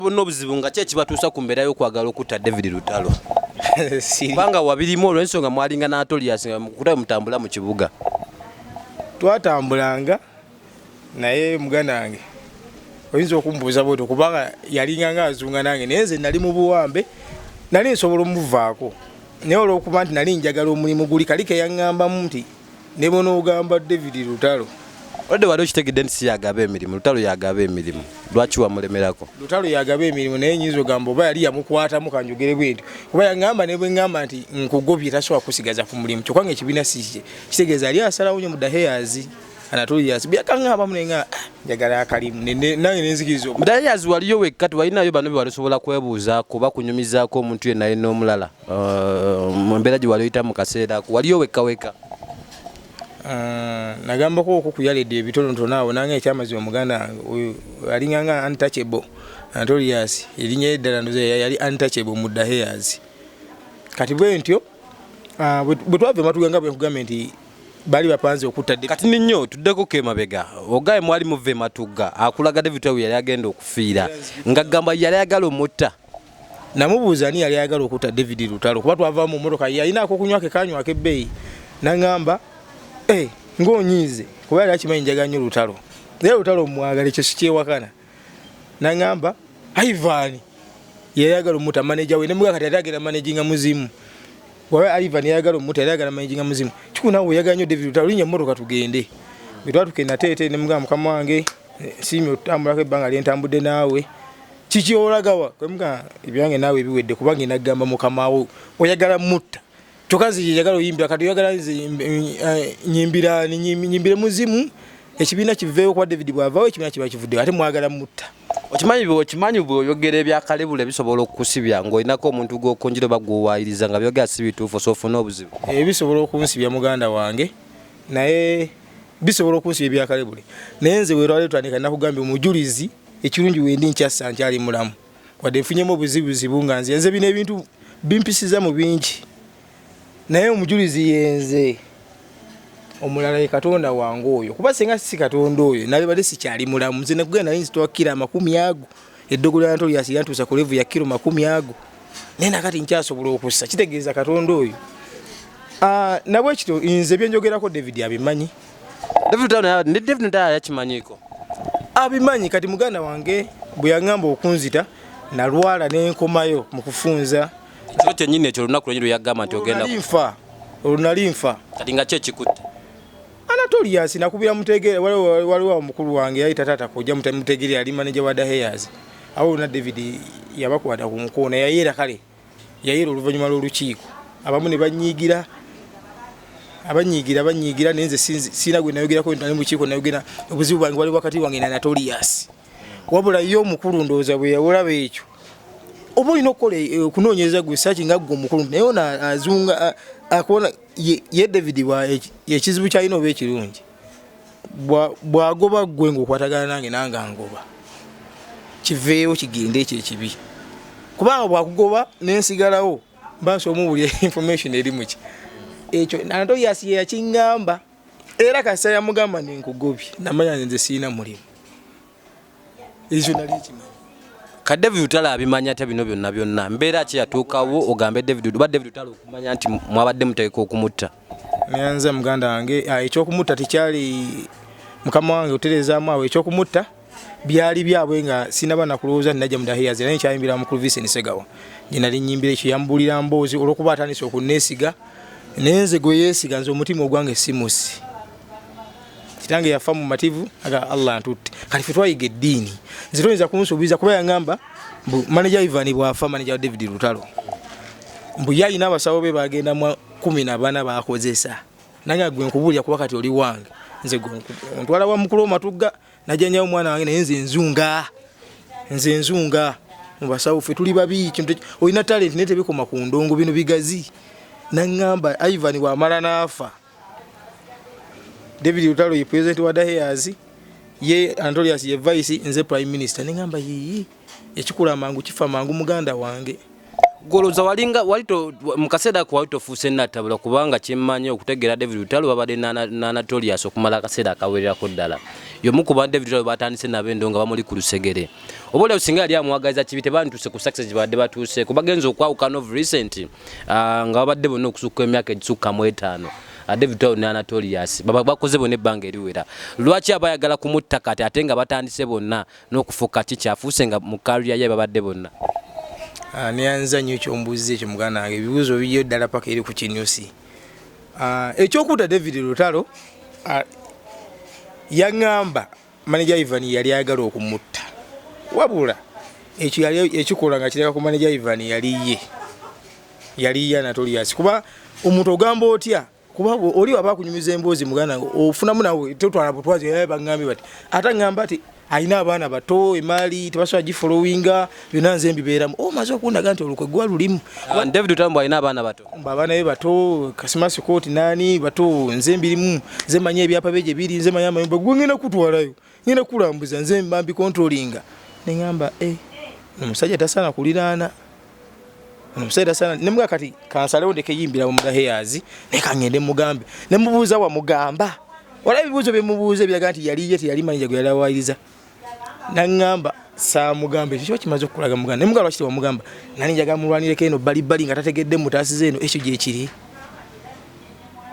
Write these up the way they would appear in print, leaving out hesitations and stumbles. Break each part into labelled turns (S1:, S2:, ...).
S1: bonna obuzibu nga kye kibatuusa ku mbeera y'okwagala okutta David Lutalo kubanga wabirimu olw'ensonga mwalinga n'Antorious kutaba mutambula mu kibuga.
S2: Twatambulanga naye muganda wange oyinza okumbuuza bw'otyo kubanga yalinga ng'azunga nange naye nze nali mu buwambe nali nsobola omuvaako naye olw'okuba nti nali njagala omulimu guli kali ke yaŋŋambamu nti ne bonoogamba David Lutalo.
S1: Odde wali okitegedde nti si yagaba emirimu, Lutalo yagaba emirimu. Lwaki wamulemerako?
S2: Lutalo yagaba emirimu naye nyinza ogamba oba yali yamukwatamu kanjogere bwenti kuba yaŋŋamba ne bwe ŋŋamba nti nkugobye tasobola kusigaza ku mulimu kyokka ng'ekibiina si kitegeeza ali asalawo nnyo mu Daheyazi Anatolius byakaŋŋambamu naye nga njagala akalimu nange nenzikiriza
S1: mu Daheyazi waliyo wekka tiwalinayo bano be wali osobola kwebuuza kuba kunyumizaako omuntu yenna yenna omulala mu mbeera gye wali oyita mu kaseera ako waliyo wekka.
S2: Nagambako okukuyaledde ebitonotono awo nange ekyamazima muganda alinga nga untouchable Anatolius erinnya eddala ndoze yali untouchable mu Daheyazi kati bwe ntyo bwe twava ematuganga bwe nkugambye nti bali bapanze okutta
S1: kati nnyo tuddeko kemabega ogaye mwali muve matugga akulaga David Lutalo yali agenda okufiira nga gamba yali ayagala omutta.
S2: Namubuuza ani yali ayagala okutta David Lutalo kuba twava mu mmotoka yalinaako okunywa kekanywa ak'ebbeeyi naŋŋamba ng'onyiize kuba yali akimanyi njagala nnyo Lutalo naye Lutalo mwagala ekyo sikyewakana naŋŋamba Ivan yayagala omutta maneja we nemuga kati yali agenda maneginga muzimu wawe Ivan yayagala omutta yali agala maneginga muzimu kikunawe oyagala nnyo David Lutalo linnya mmotoka tugende bwe twatukenda teete nemuga mukama wange siimye otambulako ebbanga lyentambudde naawe kiki olagawa kwemuga ebyange naawe ebiwedde kubanga enagamba mukama wo oyagala mutta chokazi yagala oyimbira kati oyagala nyimbire muzimu ekibiina kiveewo kwa David bwavaawo ekibiina kiba kivudde ate mwagala mutta.
S1: Okimanyi bwe oyogera ebyakalebula bisobola okukusibya ng'olinako omuntu gw'okonjira oba gw'owaayiriza nga byogera si bituufu soofuna obuzibu.
S2: Bisobola okunsibya muganda wange naye bisobola okunsibya ebyakalebule naye nze bwe lwali tutandika nakugambye omujulizi ekirungi wendi nkyassa nkyali mulamu wadde nfunyemu obuzibuzibu nga nze bino ebintu bimpisiza mu bingi naye omujulizi yenze omulala ye Katonda wange oyo kuba singa si Katonda oyo nalibadde sikyali mulamu nze nakugenda nayinza twakira 100 eddogo lya Antorious yantuusa ku levu ya kilo 100 naye nakati nkyasobola okussa kitegeeza Katonda oyo nabwe kityo nze byenjogerako David abimanyi.
S1: David Lutalo yakimanyiko
S2: abimanyi kati muganda wange bwe yaŋŋamba okunzita nalwala n'enkomayo mu kufunza
S1: ekiro kyennyini ekyo olunaku lwennyini lweyagamba nti ogenda
S2: olunali nfa
S1: kati nga kyekikutte
S2: Anatolius nakubira mutegere waliwo omukulu wange yayita taata kujja mutegere yali manager wa Daheyazi awo na David yabakwata ku mukoona yayera kale yayera oluvannyuma lw'olukiiko abamu ne banyiigira nenze sina gwe nayogerako ntali mu kiiko nayogera obuzibu bwange wali wakati wange na Anatolius wabula yo omukulu ndowooza bwe yawulaba ekyo oba olina okukola okunoonyereza gwe saaki nga gwe omukulu naye ono azunga akuona ye David ekizibu kyalina oba ekirungi bw'agoba gwe ng'okwatagana nange angoba kiveewo kigende ekyo ekibi kubanga bwakugoba nensigalawo mbansi omubulya information eri muki ekyo Anatolius ye yakiŋŋamba era kasita yamugamba nenkugobye namanya nze siina mulimu ekyo nali kimanyi.
S1: Ka David Lutalo abimanya ate bino byonna mbeera ki yatuukawo ogambe David Lutalo okumanya nti mwabadde muteeka okumutta.
S2: Nyanza muganda wange ekyokumutta tekyali mukama wange oterezaamu awo ekyokumutta byali byabwe nga sinaba nakulowooza najja mu Daheyazi naye nkyayimbira mukulu Vincent Segawa gye nali nnyimbira ekyo yambulira mboozi olw'okuba atandise okunneesiga naye nze gwe yeesiga nze omutima ogwange simusi kitange yafa mu mativu aga Allah ntutte kati ffe twayiga eddiini nze toyinza kunsuubiza kuba yaŋŋamba mbu manager Ivan bwafa manager wa David Lutalo mbu yalina abasawo be bagenda mu 14 bakozesa nange gwe nkubulya kuba kati oli wange nze gwe ntwala wa mukulu Matugga najanyawo omwana wange naye nze nzunga mu basawo ffe tuli babi kintu olina talent naye tebikoma ku ndongo bino bigazi naŋŋamba Ivan bw'amala n'afa David Lutalo ye president wa Daheyazi ye Anatolius ye vice nze prime minister nengamba yiyi ekikula mangu kifa mangu muganda wange
S1: goloza walinga walito mukaseda ko walito fuse natabula kubanga kimmanyi okutegera David Lutalo babade na Anatolius okumala kaseda akawerera ko ddala yomu kuba David Lutalo batandise nabendo nga bamuli ku lusegere obola usinga ali amwagaza kibite bantuse ku success bade batuse kubagenza okwawukana of recent nga babadde bonna okusukka emyaka egisuka mu 5 David Lutalo ne Anatolius baba bakoze bone bange eriwera lwaki abayagala kumutta kati atenga batandise bonna n'okufuka kikyafuse nga mu career ye babadde bonna
S2: nianza nnyo kyombuzi ekyo muganda wange ebibuuzo biyo ddala paka eri ku kinyusi ekyokuta David Lutalo yaŋŋamba manager Ivan yali ayagala okumutta wabula ekyo yali ekikola nga kireka ku manager Ivan yali ye Anatolius kuba omuntu ogamba otya kuba oli waba kunyumiza emboozi muganda wange ofunamu nawe tetwala butwazi baŋŋambe bati ate ŋŋamba ati aina abaana bato emali tebasobola gifollowinga byonna nze mbibeeramu omaze okundaga nti olukwe gwa lulimu
S1: David Lutalo alina abaana bato
S2: abaana be bato Kasimasi Court nani bato nze mbirimu nze manyi ebyapa beje biri nze manyi amayumba gwe ngenda kutwalayo ngenda kulambuza nze mbambi controllinga neŋŋamba omusajja tasaana kuliraana omusajja tasaana nemuga kati kansalewo ndeke yimbira mu Mudaheyazi nekangende mugambe nemubuuza wa mugamba wala ebibuuzo bye mubuuze byaga nti yali ye teyali manager gwe yali awayiriza naŋŋamba saa mugambe ekyo kimaze okulaga muganda nemuga lwaki tewamugamba nani njaga mulwanireko eno bali nga tategedde mutaasize eno ekyo gye kiri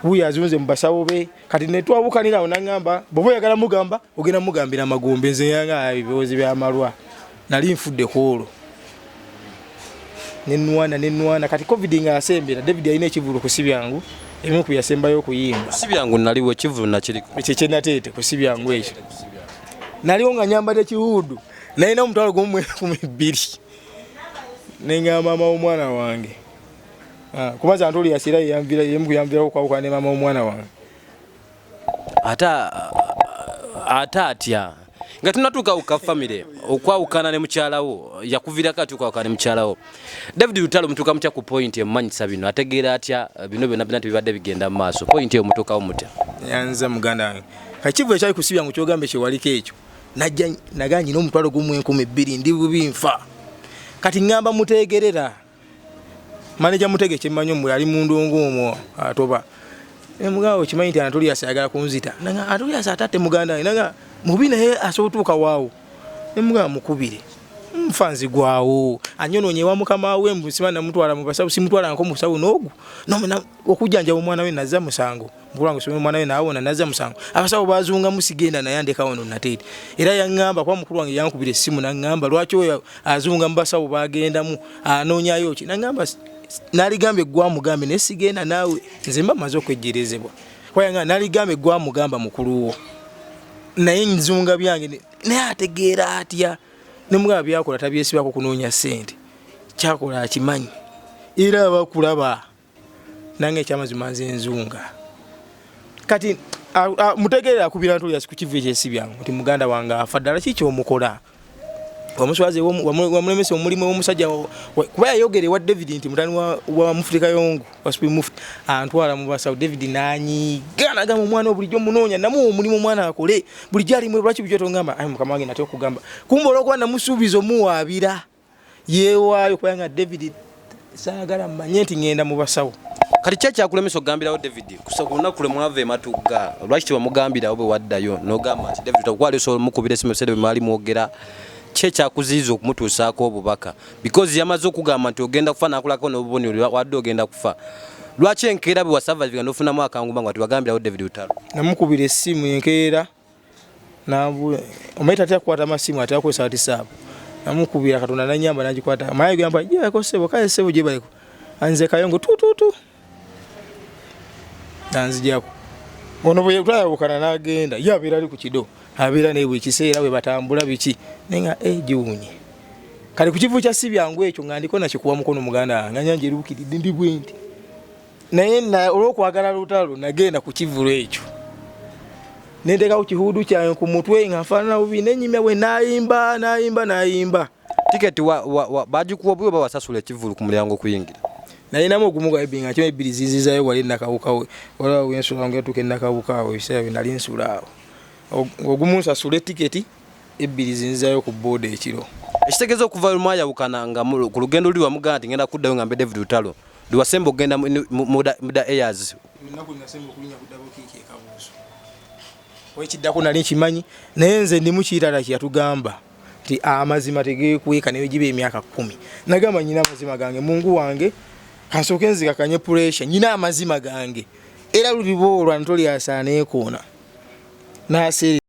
S2: buya azunze mu basawo be kati ne twabukanirawo naŋŋamba bw'oba oyagala mugamba ogenda mugambira amagombe nze yanga ebiboozi by'amalwa nali nfudde ku olwo nenwana kati covid nga asembera David alina ekivulu ku Sibyangu emu ku yasembayo okuyimba
S1: Sibyangu naliwo ekivulu nakiriko
S2: ekye nateete ku Sibyangu ekyo naliwo nga nyambadde kiwudu nalina omutwalo gumu 12 nenga mama w'omwana wange kubaza Anatolius era yemu kuyamvirako okwawukana ne mama w'omwana wange
S1: ate atya nga tunatuuka ku family okwawukana ne mukyalawo yakuviirako atuuka ne mukyalawo David Lutalo mutuuka mutya ku point emumanyisa bino ategeera atya bino byonna tebibadde bigenda mu maaso point eyo mutuukawo mutya
S2: yanza muganda wange kakivu ekyali ku Sibyangu kyogambe kyewaliko ekyo naga nyina omutwalo gumu 12 ndi bubi nfa kati ŋŋamba mutegerera manager Mutege kyemmanyi omwe ali mu ndongo omwo atoba mugabo kimanyi nti Anatolius ayagala kunzita nanga Anatolius atatte muganda wange nanga mubi naye asobotuuka waawo nemugamba mukubire mfanzi gwawo anyonoonye wa mukama we mbusima namutwala mu basawo simutwala nko musawo n'ogu okujjanja omwana we nazza musango mpulango somwe omwana we naawona nazza musango abasawo bazunga musigenda naye andeka wano nateeti era yaŋŋamba kwa mukulu wange yankubira essimu naŋŋamba lwaki oyo azunga mu basawo bagendamu anoonyayo ki naŋŋamba naligambe gwamugambe naye sigenda naawe nze mba maze okwejjerezebwa kwayaŋŋamba naligambe gwamugamba mukulu wo naye nzunga byange naye ategeera atya nemugaba byakola tabyesibako kunoonya ssente kyakola akimanyi era abakulaba nange ekyamazima nze nzunga kati mutegeerera akubira Anatolius ku kivu ekyesibyangu nti muganda wange afa ddala kiki omukola wamuswaze wamulemesa omulimu w'omusajja kuba yayogere wa David nti mutani wa Mufti Kayongo wa Supreme Mufti antwala mu basawo David nanyiga gamba omwana bulijjo munoonya namu omulimu omwana akole bulijjo alimu lwaki bujjo tongamba ayi mukama wange nate okugamba kumba olwokuba namusuubiza omuwaabira yeewaayo kubanga David saagala mmanye nti ŋŋenda mu basawo
S1: kati kyakyakulemesa okugambirawo David olunaku lwe mwava ematugga lwaki tewamugambirawo bwe waddayo n'ogamba nti David takwali osobola mukubira essimu ebiseera bye mwali mwogera kyakuziiza okumutuusaako obubaka because yamaze okugamba nti ogenda kufa nakulako n'obubonero wadde ogenda kufa lwaki enkeera bwe wasavavinga n'ofunamu akangumba nga tibagambirawo David Lutalo
S2: namukubira essimu enkeera omaita atyakukwata amasimu atyakozesa WhatsApp namukubira Katonda nanyamba nagikwata maye gamba jeko sebo kale sebo gye baliko anze Kayongo tututu nanzijako ono bwe twayabukana n'agenda yabeera ali ku kido abeera ne bwe kiseera bwe batambula biki nenga jiwunye kale ku kivu kya Sibyangu ekyo nga ndiko nakikuwa mukono muganda wange nyanje erukiridde ndi bwenti naye olw'okwagala Lutalo nagenda ku kivu ekyo nendeka ku kihudu kyange ku mutwe nga nfaanana bubi nenyimya bwe nayimba
S1: tiketi bagikuwa bwe bawasasula ekivulu ku mulyango kuyingira
S2: naye namu ogumu gwa ebinga kyo ebiri zinzizayo wali nakawukawe wala wensula nga tuke nakawukawe biseera bye nali nsula awo ogumu nsasula tiketi ebiri zinzizayo ku boda ekiro
S1: ekitegeeza okuva lumwayawukana nga ku lugendo luli wamugamba nti ngenda kuddayo ngambe David Lutalo liwasemba okgenda muda airs
S2: wekiddako nali nkimanyi naye nze ndi mukiitala kyeyatugamba nti amazima tegeekweka naye giba emyaka 10 nagamba nyina amazima gange mungu wange kansooke nzikakanye pressure nyina amazima gange era lulibo olwanto lyasaana ekoona naseeri